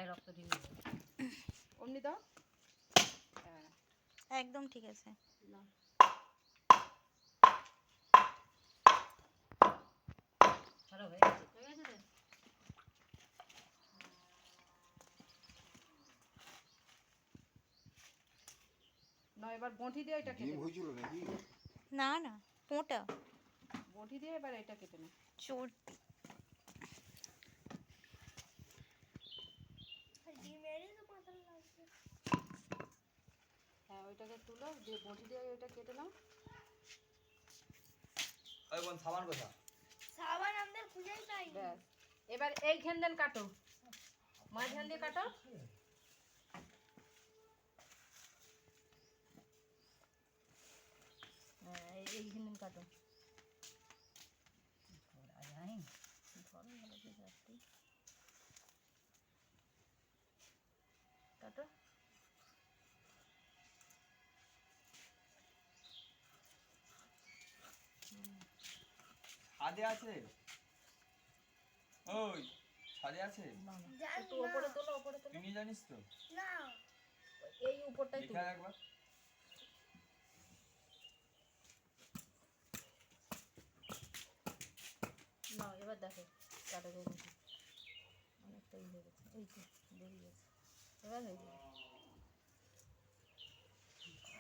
গায়ে রক্ত দিয়ে অমনি দাও। হ্যাঁ একদম ঠিক আছে। না ভালো হয়ে গেছে রে। না এবার বঁটি দিয়ে এটা কেটে হয়েছিল নাকি? না না, পোঁটা বঁটি দিয়ে এবার এটা কেটে না চর্বি। হ্যাঁ ওইটাকে তুলো দিয়ে বঁটি দিয়ে ওইটা কেটে নাও। ওই বোন সাবান কোথা? সাবান আমাদের খুঁজেই পাই। ব্যাস এবার এইখান দেন কাটো, মাঝখান দিয়ে কাটো। হ্যাঁ এইখান দেন কাটো। কাটো ছাদে আছে? ওই ছাদে আছে? একটু উপরে তোলো, উপরে তোলো। তুমি জানিস তো? না এই উপরটাই দেখা তুলো। একবার। না এবার দেখো কাটা যাবে অনেকটা হয়ে গেছে, এই তো বেরিয়ে গেছে, এবার হয়ে যাবে।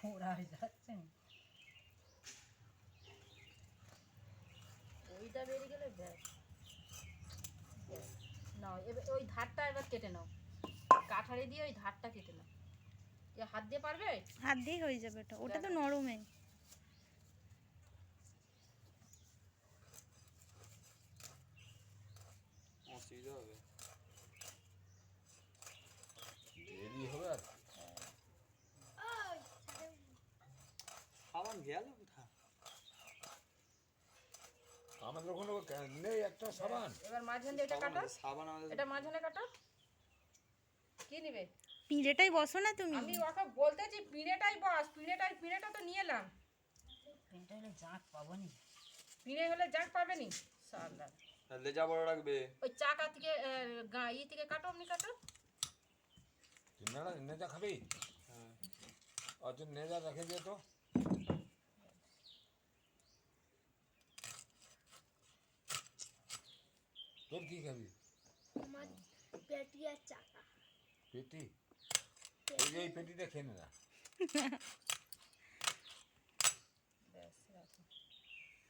ওরা যাচ্ছে ওইটা বেরিয়ে গেলে ব্যাস। নাও এবার ওই ধারটা এবার কেটে নাও, কাঠারি দিয়ে ওই ধারটা কেটে নাও। এ হাত দিয়ে পারবে? হাত দিয়ে হয়ে যাবে, ওটা তো নরমে। অসুবিধা হবে, দেরি হবে। আর সাবান গেল কোথায়? আমাদের ওখানে নেই একটা সাবান। এবার মাঝখান দিয়ে এটা কাটো, সাবান আমাদের এটা মাঝখানে কাটো। কি নিবে? পিঁড়েটাই বসো না তুমি। আমি ওকে বলতেছি পিঁড়েটাই বস, পিঁড়েটা তো নিয়ে এলাম। পিঁড়েটা হলে জাঁক পাবো নি, পিঁড়ে হলে জাঁক পাবে নি সালা। লেজা বড় রাখবে। ওই চাকা থেকে ই থেকে কাটো, অমনি কাটো। নেজা খাবি? হ্যাঁ আচ্ছা নেজা রেখে দিয়ে তো। তোর কি খাবি? আমার পেটি আর চাকা। পেটি? এই যে এই পেটিটা খেয়ে নে না। ব্যাস রাখো।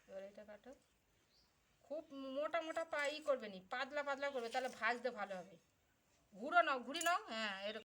এবার এটা কাটো। খুব মোটা মোটা করবে নি, পাতলা পাতলা করবে, তাহলে ভাজতে ভালো হবে। ঘুরি নাও, হ্যাঁ এরকম।